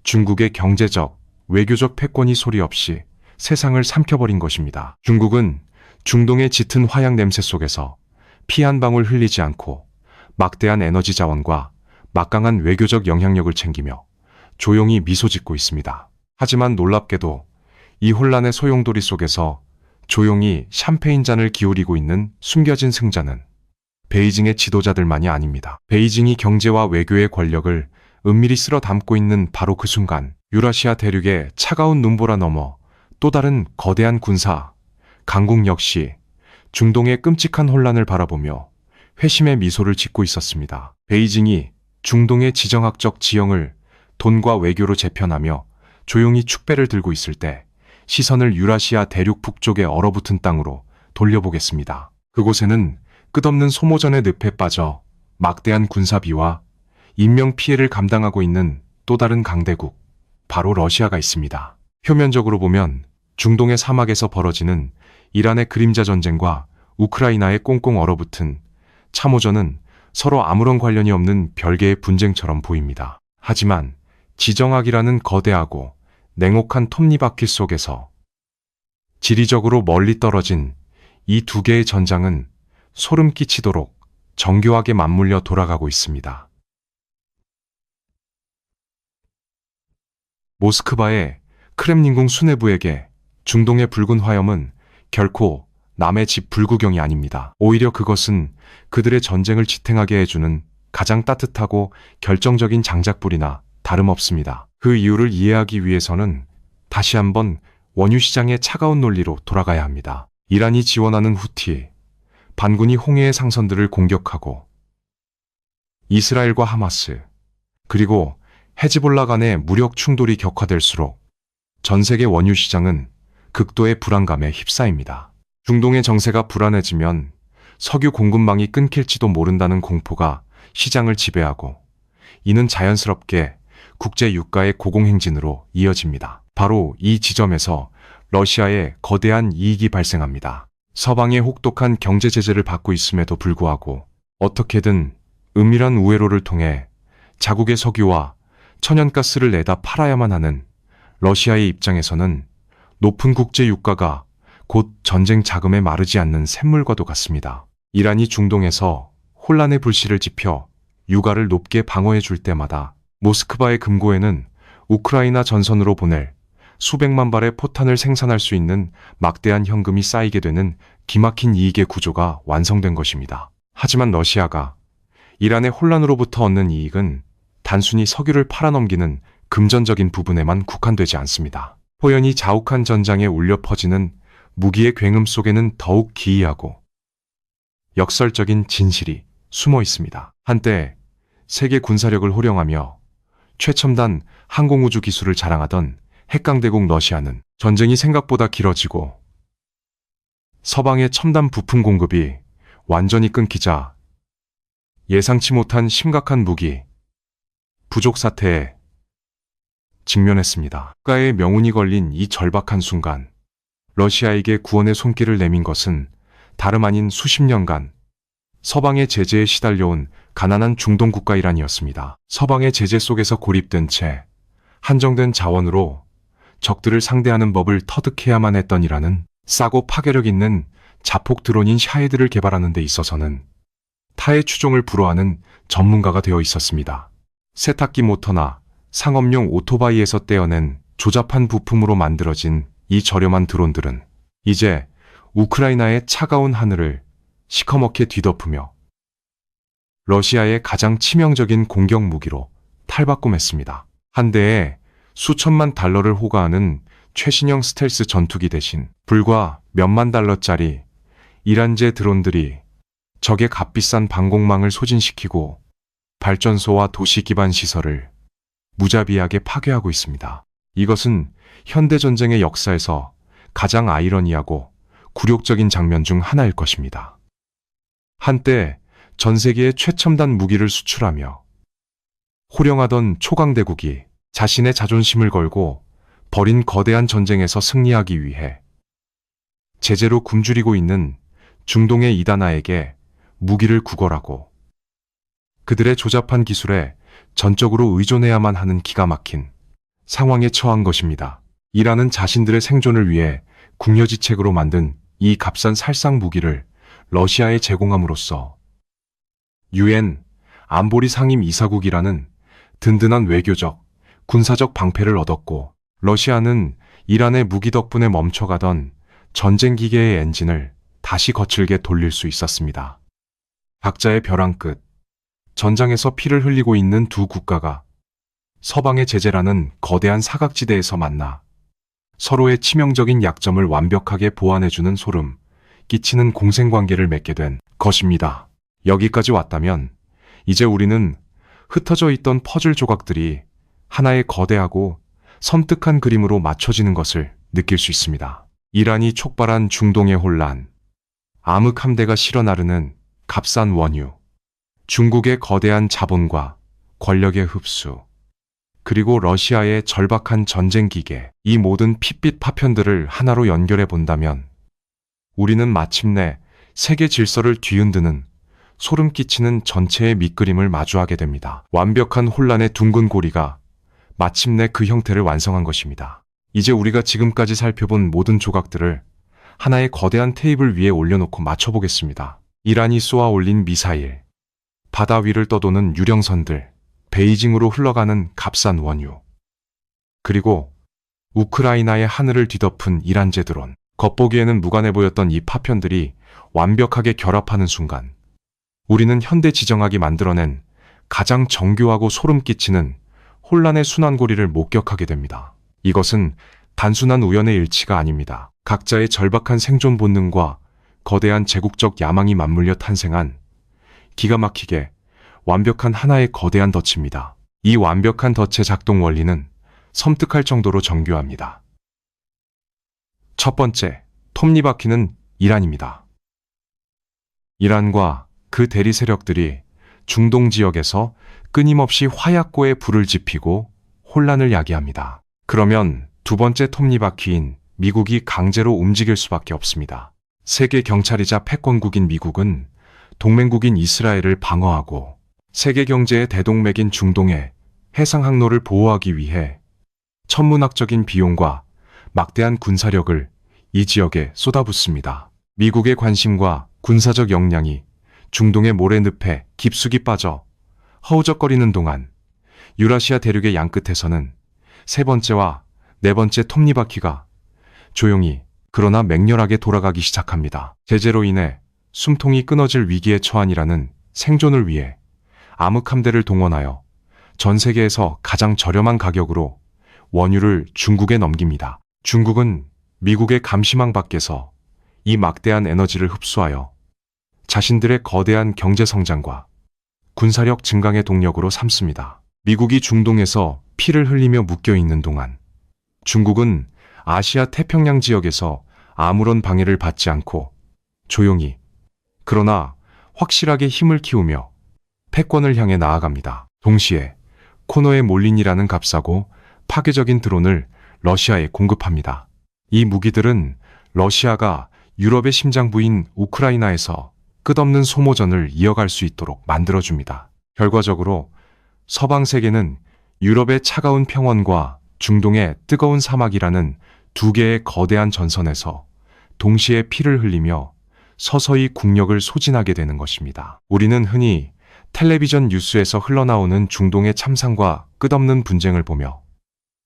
중국의 경제적, 외교적 패권이 소리 없이 세상을 삼켜버린 것입니다. 중국은 중동의 짙은 화약 냄새 속에서 피 한 방울 흘리지 않고 막대한 에너지 자원과 막강한 외교적 영향력을 챙기며 조용히 미소 짓고 있습니다. 하지만 놀랍게도 이 혼란의 소용돌이 속에서 조용히 샴페인 잔을 기울이고 있는 숨겨진 승자는 베이징의 지도자들만이 아닙니다. 베이징이 경제와 외교의 권력을 은밀히 쓸어 담고 있는 바로 그 순간 유라시아 대륙의 차가운 눈보라 넘어 또 다른 거대한 군사, 강국 역시 중동의 끔찍한 혼란을 바라보며 회심의 미소를 짓고 있었습니다. 베이징이 중동의 지정학적 지형을 돈과 외교로 재편하며 조용히 축배를 들고 있을 때 시선을 유라시아 대륙 북쪽의 얼어붙은 땅으로 돌려보겠습니다. 그곳에는 끝없는 소모전의 늪에 빠져 막대한 군사비와 인명피해를 감당하고 있는 또 다른 강대국, 바로 러시아가 있습니다. 표면적으로 보면 중동의 사막에서 벌어지는 이란의 그림자 전쟁과 우크라이나의 꽁꽁 얼어붙은 참호전은 서로 아무런 관련이 없는 별개의 분쟁처럼 보입니다. 하지만 지정학이라는 거대하고 냉혹한 톱니바퀴 속에서 지리적으로 멀리 떨어진 이 두 개의 전장은 소름 끼치도록 정교하게 맞물려 돌아가고 있습니다. 모스크바의 크렘린궁 수뇌부에게 중동의 붉은 화염은 결코 남의 집 불구경이 아닙니다. 오히려 그것은 그들의 전쟁을 지탱하게 해주는 가장 따뜻하고 결정적인 장작불이나 다름없습니다. 그 이유를 이해하기 위해서는 다시 한번 원유 시장의 차가운 논리로 돌아가야 합니다. 이란이 지원하는 후티, 반군이 홍해의 상선들을 공격하고 이스라엘과 하마스, 그리고 헤즈볼라 간의 무력 충돌이 격화될수록 전 세계 원유 시장은 극도의 불안감에 휩싸입니다. 중동의 정세가 불안해지면 석유 공급망이 끊길지도 모른다는 공포가 시장을 지배하고 이는 자연스럽게 국제 유가의 고공행진으로 이어집니다. 바로 이 지점에서 러시아의 거대한 이익이 발생합니다. 서방의 혹독한 경제 제재를 받고 있음에도 불구하고 어떻게든 은밀한 우회로를 통해 자국의 석유와 천연가스를 내다 팔아야만 하는 러시아의 입장에서는 높은 국제 유가가 곧 전쟁 자금에 마르지 않는 샘물과도 같습니다. 이란이 중동에서 혼란의 불씨를 지펴 유가를 높게 방어해 줄 때마다 모스크바의 금고에는 우크라이나 전선으로 보낼 수백만 발의 포탄을 생산할 수 있는 막대한 현금이 쌓이게 되는 기막힌 이익의 구조가 완성된 것입니다. 하지만 러시아가 이란의 혼란으로부터 얻는 이익은 단순히 석유를 팔아넘기는 금전적인 부분에만 국한되지 않습니다. 호연히 자욱한 전장에 울려 퍼지는 무기의 굉음 속에는 더욱 기이하고 역설적인 진실이 숨어 있습니다. 한때 세계 군사력을 호령하며 최첨단 항공우주 기술을 자랑하던 핵강대국 러시아는 전쟁이 생각보다 길어지고 서방의 첨단 부품 공급이 완전히 끊기자 예상치 못한 심각한 무기 부족 사태에 직면했습니다. 국가의 명운이 걸린 이 절박한 순간 러시아에게 구원의 손길을 내민 것은 다름 아닌 수십 년간 서방의 제재에 시달려온 가난한 중동 국가 이란이었습니다. 서방의 제재 속에서 고립된 채 한정된 자원으로 적들을 상대하는 법을 터득해야만 했던 이란은 싸고 파괴력 있는 자폭 드론인 샤헤드를 개발하는 데 있어서는 타의 추종을 불허하는 전문가가 되어 있었습니다. 세탁기 모터나 상업용 오토바이에서 떼어낸 조잡한 부품으로 만들어진 이 저렴한 드론들은 이제 우크라이나의 차가운 하늘을 시커멓게 뒤덮으며 러시아의 가장 치명적인 공격 무기로 탈바꿈했습니다. 한 대에 수천만 달러를 호가하는 최신형 스텔스 전투기 대신 불과 몇만 달러짜리 이란제 드론들이 적의 값비싼 방공망을 소진시키고 발전소와 도시 기반 시설을 무자비하게 파괴하고 있습니다. 이것은 현대전쟁의 역사에서 가장 아이러니하고 굴욕적인 장면 중 하나일 것입니다. 한때 전 세계에 최첨단 무기를 수출하며 호령하던 초강대국이 자신의 자존심을 걸고 벌인 거대한 전쟁에서 승리하기 위해 제재로 굶주리고 있는 중동의 이단아에게 무기를 구걸하고 그들의 조잡한 기술에 전적으로 의존해야만 하는 기가 막힌 상황에 처한 것입니다. 이란은 자신들의 생존을 위해 궁여지책으로 만든 이 값싼 살상 무기를 러시아에 제공함으로써 UN 안보리 상임 이사국이라는 든든한 외교적, 군사적 방패를 얻었고 러시아는 이란의 무기 덕분에 멈춰가던 전쟁 기계의 엔진을 다시 거칠게 돌릴 수 있었습니다. 각자의 벼랑 끝, 전장에서 피를 흘리고 있는 두 국가가 서방의 제재라는 거대한 사각지대에서 만나 서로의 치명적인 약점을 완벽하게 보완해주는 소름 끼치는 공생관계를 맺게 된 것입니다. 여기까지 왔다면 이제 우리는 흩어져 있던 퍼즐 조각들이 하나의 거대하고 섬뜩한 그림으로 맞춰지는 것을 느낄 수 있습니다. 이란이 촉발한 중동의 혼란, 암흑 함대가 실어나르는 값싼 원유, 중국의 거대한 자본과 권력의 흡수, 그리고 러시아의 절박한 전쟁 기계, 이 모든 핏빛 파편들을 하나로 연결해 본다면 우리는 마침내 세계 질서를 뒤흔드는 소름 끼치는 전체의 밑그림을 마주하게 됩니다. 완벽한 혼란의 둥근 고리가 마침내 그 형태를 완성한 것입니다. 이제 우리가 지금까지 살펴본 모든 조각들을 하나의 거대한 테이블 위에 올려놓고 맞춰보겠습니다. 이란이 쏘아 올린 미사일, 바다 위를 떠도는 유령선들, 베이징으로 흘러가는 값싼 원유, 그리고 우크라이나의 하늘을 뒤덮은 이란제 드론. 겉보기에는 무관해 보였던 이 파편들이 완벽하게 결합하는 순간 우리는 현대 지정학이 만들어낸 가장 정교하고 소름 끼치는 혼란의 순환고리를 목격하게 됩니다. 이것은 단순한 우연의 일치가 아닙니다. 각자의 절박한 생존 본능과 거대한 제국적 야망이 맞물려 탄생한 기가 막히게 완벽한 하나의 거대한 덫입니다. 이 완벽한 덫의 작동 원리는 섬뜩할 정도로 정교합니다. 첫 번째, 톱니바퀴는 이란입니다. 이란과 그 대리 세력들이 중동 지역에서 끊임없이 화약고에 불을 지피고 혼란을 야기합니다. 그러면 두 번째 톱니바퀴인 미국이 강제로 움직일 수밖에 없습니다. 세계 경찰이자 패권국인 미국은 동맹국인 이스라엘을 방어하고 세계 경제의 대동맥인 중동의 해상 항로를 보호하기 위해 천문학적인 비용과 막대한 군사력을 이 지역에 쏟아붓습니다. 미국의 관심과 군사적 역량이 중동의 모래늪에 깊숙이 빠져 허우적거리는 동안 유라시아 대륙의 양끝에서는 세 번째와 네 번째 톱니바퀴가 조용히 그러나 맹렬하게 돌아가기 시작합니다. 제재로 인해 숨통이 끊어질 위기에 처한이라는 생존을 위해 암흑함대를 동원하여 전 세계에서 가장 저렴한 가격으로 원유를 중국에 넘깁니다. 중국은 미국의 감시망 밖에서 이 막대한 에너지를 흡수하여 자신들의 거대한 경제 성장과 군사력 증강의 동력으로 삼습니다. 미국이 중동에서 피를 흘리며 묶여있는 동안 중국은 아시아 태평양 지역에서 아무런 방해를 받지 않고 조용히 그러나 확실하게 힘을 키우며 패권을 향해 나아갑니다. 동시에 코너에 몰린이라는 값싸고 파괴적인 드론을 러시아에 공급합니다. 이 무기들은 러시아가 유럽의 심장부인 우크라이나에서 끝없는 소모전을 이어갈 수 있도록 만들어줍니다. 결과적으로 서방 세계는 유럽의 차가운 평원과 중동의 뜨거운 사막이라는 두 개의 거대한 전선에서 동시에 피를 흘리며 서서히 국력을 소진하게 되는 것입니다. 우리는 흔히 텔레비전 뉴스에서 흘러나오는 중동의 참상과 끝없는 분쟁을 보며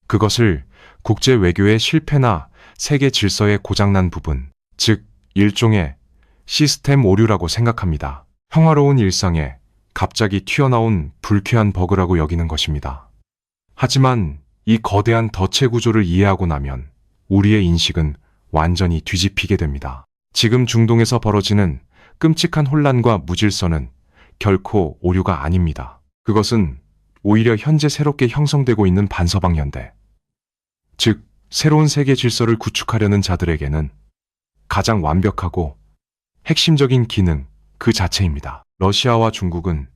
그것을 국제 외교의 실패나 세계 질서의 고장난 부분, 즉 일종의 시스템 오류라고 생각합니다. 평화로운 일상에 갑자기 튀어나온 불쾌한 버그라고 여기는 것입니다. 하지만 이 거대한 덫의 구조를 이해하고 나면 우리의 인식은 완전히 뒤집히게 됩니다. 지금 중동에서 벌어지는 끔찍한 혼란과 무질서는 결코 오류가 아닙니다. 그것은 오히려 현재 새롭게 형성되고 있는 반서방 현대, 즉 새로운 세계 질서를 구축하려는 자들에게는 가장 완벽하고 핵심적인 기능 그 자체입니다. 러시아와 중국은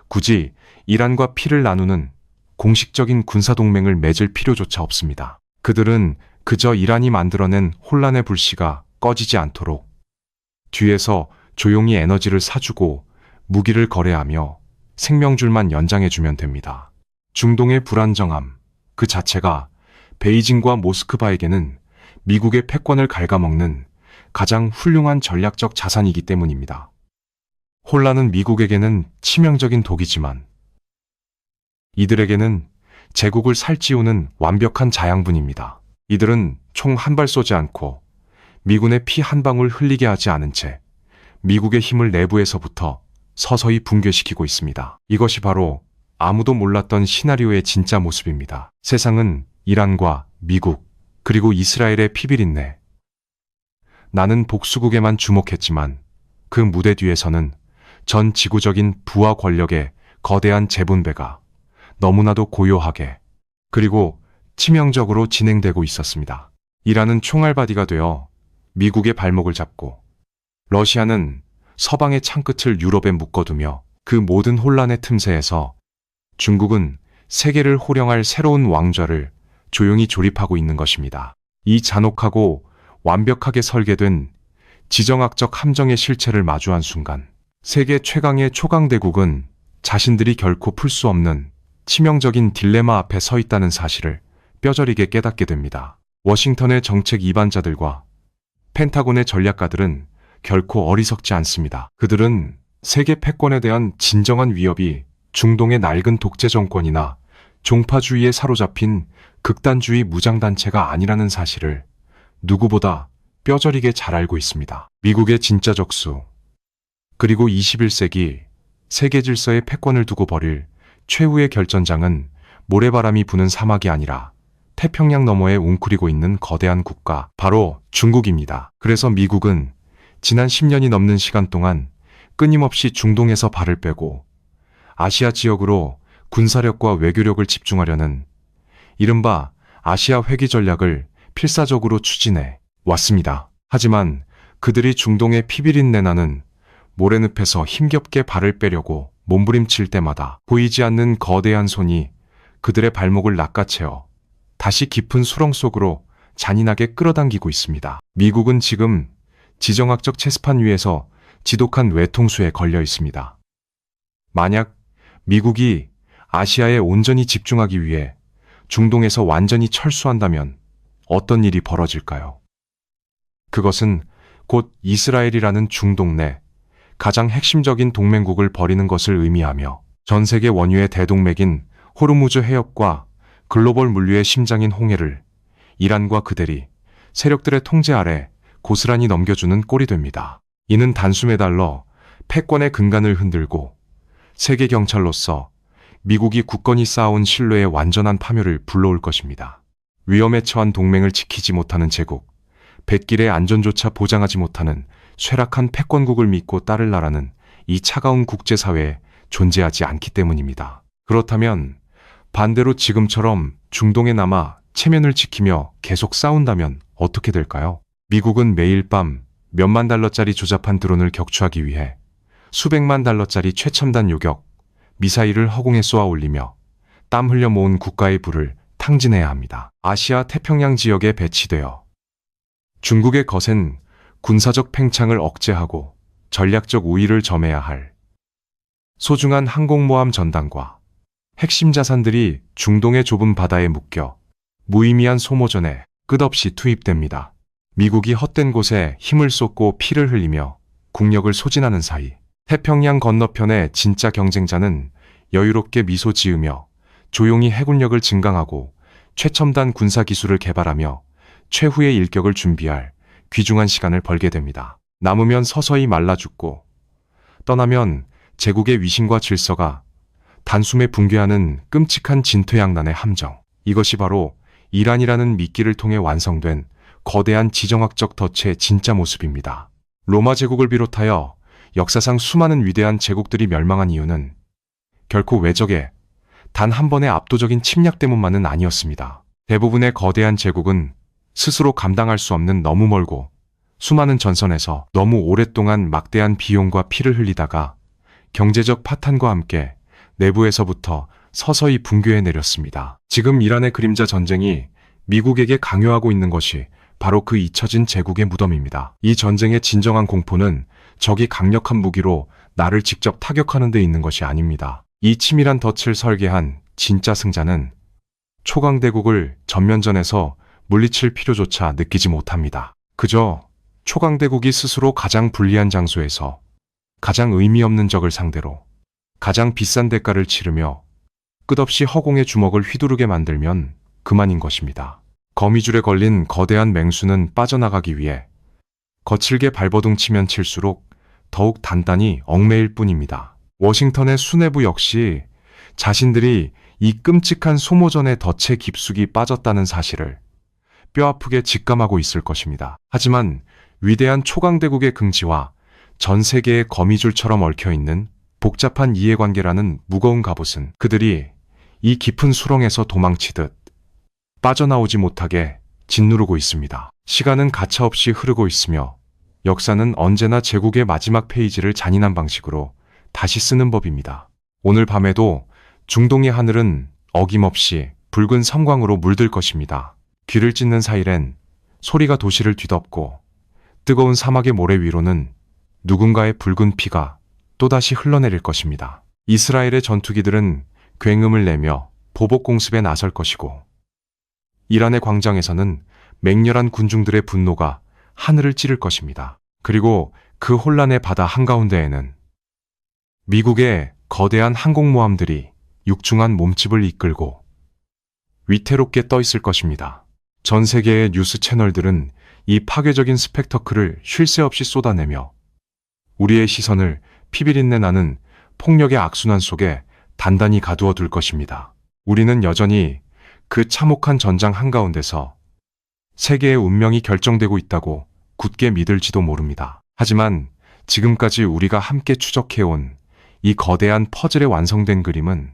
굳이 이란과 피를 나누는 공식적인 군사동맹을 맺을 필요조차 없습니다. 그들은 그저 이란이 만들어낸 혼란의 불씨가 꺼지지 않도록 뒤에서 조용히 에너지를 사주고 무기를 거래하며 생명줄만 연장해주면 됩니다. 중동의 불안정함 그 자체가 베이징과 모스크바에게는 미국의 패권을 갉아먹는 가장 훌륭한 전략적 자산이기 때문입니다. 혼란은 미국에게는 치명적인 독이지만 이들에게는 제국을 살찌우는 완벽한 자양분입니다. 이들은 총 한 발 쏘지 않고 미군의 피 한 방울 흘리게 하지 않은 채 미국의 힘을 내부에서부터 서서히 붕괴시키고 있습니다. 이것이 바로 아무도 몰랐던 시나리오의 진짜 모습입니다. 세상은 이란과 미국 그리고 이스라엘의 피비린내. 나는 복수국에만 주목했지만 그 무대 뒤에서는 전 지구적인 부와 권력의 거대한 재분배가 너무나도 고요하게 그리고 치명적으로 진행되고 있었습니다. 이란은 총알바디가 되어 미국의 발목을 잡고 러시아는 서방의 창끝을 유럽에 묶어두며 그 모든 혼란의 틈새에서 중국은 세계를 호령할 새로운 왕좌를 조용히 조립하고 있는 것입니다. 이 잔혹하고 완벽하게 설계된 지정학적 함정의 실체를 마주한 순간 세계 최강의 초강대국은 자신들이 결코 풀 수 없는 치명적인 딜레마 앞에 서 있다는 사실을 뼈저리게 깨닫게 됩니다. 워싱턴의 정책 이반자들과 펜타곤의 전략가들은 결코 어리석지 않습니다. 그들은 세계 패권에 대한 진정한 위협이 중동의 낡은 독재 정권이나 종파주의에 사로잡힌 극단주의 무장단체가 아니라는 사실을 누구보다 뼈저리게 잘 알고 있습니다. 미국의 진짜 적수, 그리고 21세기 세계 질서의 패권을 두고 벌일 최후의 결전장은 모래바람이 부는 사막이 아니라 태평양 너머에 웅크리고 있는 거대한 국가, 바로 중국입니다. 그래서 미국은 지난 10년이 넘는 시간 동안 끊임없이 중동에서 발을 빼고 아시아 지역으로 군사력과 외교력을 집중하려는 이른바 아시아 회귀 전략을 필사적으로 추진해 왔습니다. 하지만 그들이 중동의 피비린내 나는 모래늪에서 힘겹게 발을 빼려고 몸부림칠 때마다 보이지 않는 거대한 손이 그들의 발목을 낚아채어 다시 깊은 수렁 속으로 잔인하게 끌어당기고 있습니다. 미국은 지금 지정학적 체스판 위에서 지독한 외통수에 걸려 있습니다. 만약 미국이 아시아에 온전히 집중하기 위해 중동에서 완전히 철수한다면 어떤 일이 벌어질까요? 그것은 곧 이스라엘이라는 중동 내 가장 핵심적인 동맹국을 버리는 것을 의미하며 전 세계 원유의 대동맥인 호르무즈 해협과 글로벌 물류의 심장인 홍해를 이란과 그들이 세력들의 통제 아래 고스란히 넘겨주는 꼴이 됩니다. 이는 단숨에 달러 패권의 근간을 흔들고 세계 경찰로서 미국이 굳건히 쌓아온 신뢰의 완전한 파멸을 불러올 것입니다. 위험에 처한 동맹을 지키지 못하는 제국, 뱃길의 안전조차 보장하지 못하는 쇠락한 패권국을 믿고 따를 나라는 이 차가운 국제사회에 존재하지 않기 때문입니다. 그렇다면 반대로 지금처럼 중동에 남아 체면을 지키며 계속 싸운다면 어떻게 될까요? 미국은 매일 밤 몇만 달러짜리 조잡한 드론을 격추하기 위해 수백만 달러짜리 최첨단 요격, 미사일을 허공에 쏘아 올리며 땀 흘려 모은 국가의 부를 탕진해야 합니다. 아시아 태평양 지역에 배치되어 중국의 거센 군사적 팽창을 억제하고 전략적 우위를 점해야 할 소중한 항공모함 전단과 핵심 자산들이 중동의 좁은 바다에 묶여 무의미한 소모전에 끝없이 투입됩니다. 미국이 헛된 곳에 힘을 쏟고 피를 흘리며 국력을 소진하는 사이 태평양 건너편의 진짜 경쟁자는 여유롭게 미소 지으며 조용히 해군력을 증강하고 최첨단 군사기술을 개발하며 최후의 일격을 준비할 귀중한 시간을 벌게 됩니다. 남으면 서서히 말라 죽고 떠나면 제국의 위신과 질서가 단숨에 붕괴하는 끔찍한 진퇴양난의 함정. 이것이 바로 이란이라는 미끼를 통해 완성된 거대한 지정학적 덫의 진짜 모습입니다. 로마 제국을 비롯하여 역사상 수많은 위대한 제국들이 멸망한 이유는 결코 외적의 단 한 번의 압도적인 침략 때문만은 아니었습니다. 대부분의 거대한 제국은 스스로 감당할 수 없는 너무 멀고 수많은 전선에서 너무 오랫동안 막대한 비용과 피를 흘리다가 경제적 파탄과 함께 내부에서부터 서서히 붕괴해 내렸습니다. 지금 이란의 그림자 전쟁이 미국에게 강요하고 있는 것이 바로 그 잊혀진 제국의 무덤입니다. 이 전쟁의 진정한 공포는 적이 강력한 무기로 나를 직접 타격하는 데 있는 것이 아닙니다. 이 치밀한 덫을 설계한 진짜 승자는 초강대국을 전면전에서 물리칠 필요조차 느끼지 못합니다. 그저 초강대국이 스스로 가장 불리한 장소에서 가장 의미 없는 적을 상대로 가장 비싼 대가를 치르며 끝없이 허공의 주먹을 휘두르게 만들면 그만인 것입니다. 거미줄에 걸린 거대한 맹수는 빠져나가기 위해 거칠게 발버둥 치면 칠수록 더욱 단단히 얽매일 뿐입니다. 워싱턴의 수뇌부 역시 자신들이 이 끔찍한 소모전의 덫에 깊숙이 빠졌다는 사실을 뼈아프게 직감하고 있을 것입니다. 하지만 위대한 초강대국의 긍지와 전 세계의 거미줄처럼 얽혀있는 복잡한 이해관계라는 무거운 갑옷은 그들이 이 깊은 수렁에서 도망치듯 빠져나오지 못하게 짓누르고 있습니다. 시간은 가차없이 흐르고 있으며 역사는 언제나 제국의 마지막 페이지를 잔인한 방식으로 다시 쓰는 법입니다. 오늘 밤에도 중동의 하늘은 어김없이 붉은 섬광으로 물들 것입니다. 귀를 찢는 사이렌, 소리가 도시를 뒤덮고 뜨거운 사막의 모래 위로는 누군가의 붉은 피가 또다시 흘러내릴 것입니다. 이스라엘의 전투기들은 굉음을 내며 보복 공습에 나설 것이고 이란의 광장에서는 맹렬한 군중들의 분노가 하늘을 찌를 것입니다. 그리고 그 혼란의 바다 한가운데에는 미국의 거대한 항공모함들이 육중한 몸집을 이끌고 위태롭게 떠 있을 것입니다. 전 세계의 뉴스 채널들은 이 파괴적인 스펙터클을 쉴 새 없이 쏟아내며 우리의 시선을 피비린내 나는 폭력의 악순환 속에 단단히 가두어 둘 것입니다. 우리는 여전히 그 참혹한 전장 한가운데서 세계의 운명이 결정되고 있다고 굳게 믿을지도 모릅니다. 하지만 지금까지 우리가 함께 추적해온 이 거대한 퍼즐의 완성된 그림은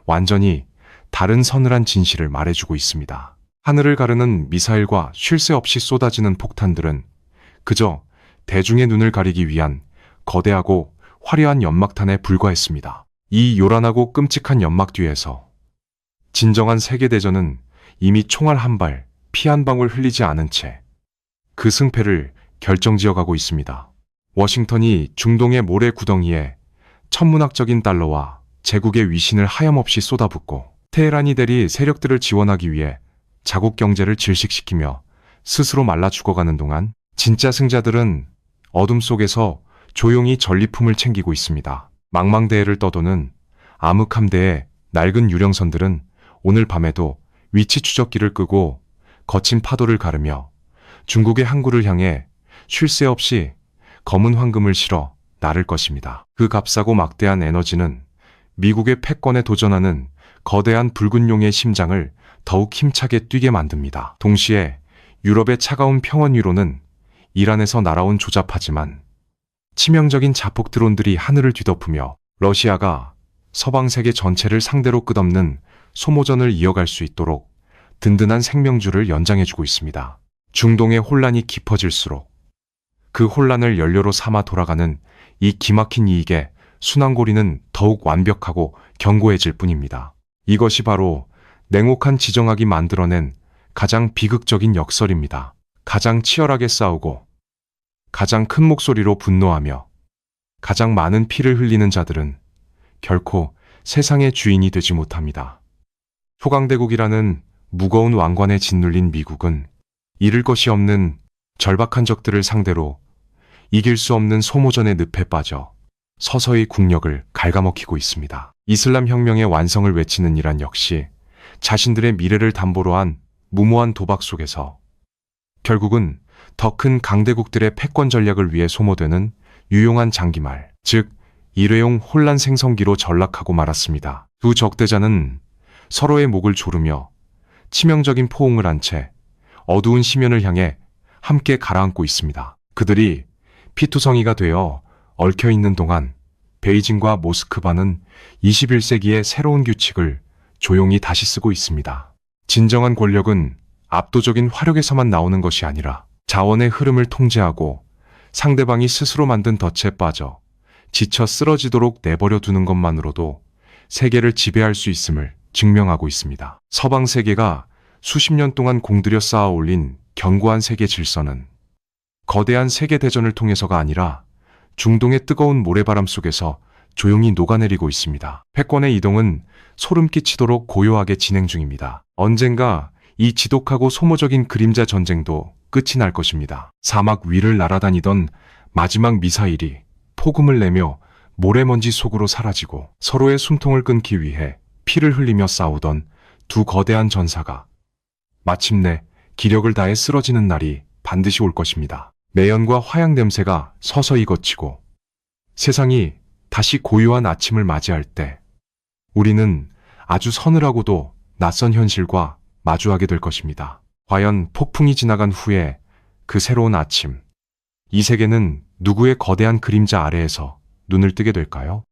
완전히 다른 서늘한 진실을 말해주고 있습니다. 하늘을 가르는 미사일과 쉴 새 없이 쏟아지는 폭탄들은 그저 대중의 눈을 가리기 위한 거대하고 화려한 연막탄에 불과했습니다. 이 요란하고 끔찍한 연막 뒤에서 진정한 세계대전은 이미 총알 한 발, 피 한 방울 흘리지 않은 채 그 승패를 결정지어가고 있습니다. 워싱턴이 중동의 모래 구덩이에 천문학적인 달러와 제국의 위신을 하염없이 쏟아붓고 테헤란이 대리 세력들을 지원하기 위해 자국 경제를 질식시키며 스스로 말라 죽어가는 동안 진짜 승자들은 어둠 속에서 조용히 전리품을 챙기고 있습니다. 망망대해를 떠도는 암흑함대의 낡은 유령선들은 오늘 밤에도 위치 추적기를 끄고 거친 파도를 가르며 중국의 항구를 향해 쉴 새 없이 검은 황금을 실어 나를 것입니다. 그 값싸고 막대한 에너지는 미국의 패권에 도전하는 거대한 붉은 용의 심장을 더욱 힘차게 뛰게 만듭니다. 동시에 유럽의 차가운 평원 위로는 이란에서 날아온 조잡하지만 치명적인 자폭 드론들이 하늘을 뒤덮으며 러시아가 서방 세계 전체를 상대로 끝없는 소모전을 이어갈 수 있도록 든든한 생명줄을 연장해주고 있습니다. 중동의 혼란이 깊어질수록 그 혼란을 연료로 삼아 돌아가는 이 기막힌 이익의 순환고리는 더욱 완벽하고 견고해질 뿐입니다. 이것이 바로 냉혹한 지정학이 만들어낸 가장 비극적인 역설입니다. 가장 치열하게 싸우고 가장 큰 목소리로 분노하며 가장 많은 피를 흘리는 자들은 결코 세상의 주인이 되지 못합니다. 초강대국이라는 무거운 왕관에 짓눌린 미국은 잃을 것이 없는 절박한 적들을 상대로 이길 수 없는 소모전의 늪에 빠져 서서히 국력을 갉아먹히고 있습니다. 이슬람 혁명의 완성을 외치는 이란 역시 자신들의 미래를 담보로 한 무모한 도박 속에서 결국은 더 큰 강대국들의 패권 전략을 위해 소모되는 유용한 장기말, 즉 일회용 혼란 생성기로 전락하고 말았습니다. 두 적대자는 서로의 목을 조르며 치명적인 포옹을 한 채 어두운 심연을 향해 함께 가라앉고 있습니다. 그들이 피투성이가 되어 얽혀있는 동안 베이징과 모스크바는 21세기의 새로운 규칙을 조용히 다시 쓰고 있습니다. 진정한 권력은 압도적인 화력에서만 나오는 것이 아니라 자원의 흐름을 통제하고 상대방이 스스로 만든 덫에 빠져 지쳐 쓰러지도록 내버려 두는 것만으로도 세계를 지배할 수 있음을 증명하고 있습니다. 서방 세계가 수십 년 동안 공들여 쌓아 올린 견고한 세계 질서는 거대한 세계 대전을 통해서가 아니라 중동의 뜨거운 모래바람 속에서 조용히 녹아내리고 있습니다. 패권의 이동은 소름 끼치도록 고요하게 진행 중입니다. 언젠가 이 지독하고 소모적인 그림자 전쟁도 끝이 날 것입니다. 사막 위를 날아다니던 마지막 미사일이 폭음을 내며 모래먼지 속으로 사라지고 서로의 숨통을 끊기 위해 피를 흘리며 싸우던 두 거대한 전사가 마침내 기력을 다해 쓰러지는 날이 반드시 올 것입니다. 매연과 화양 냄새가 서서히 걷히고 세상이 다시 고요한 아침을 맞이할 때 우리는 아주 서늘하고도 낯선 현실과 마주하게 될 것입니다. 과연 폭풍이 지나간 후에 그 새로운 아침, 이 세계는 누구의 거대한 그림자 아래에서 눈을 뜨게 될까요?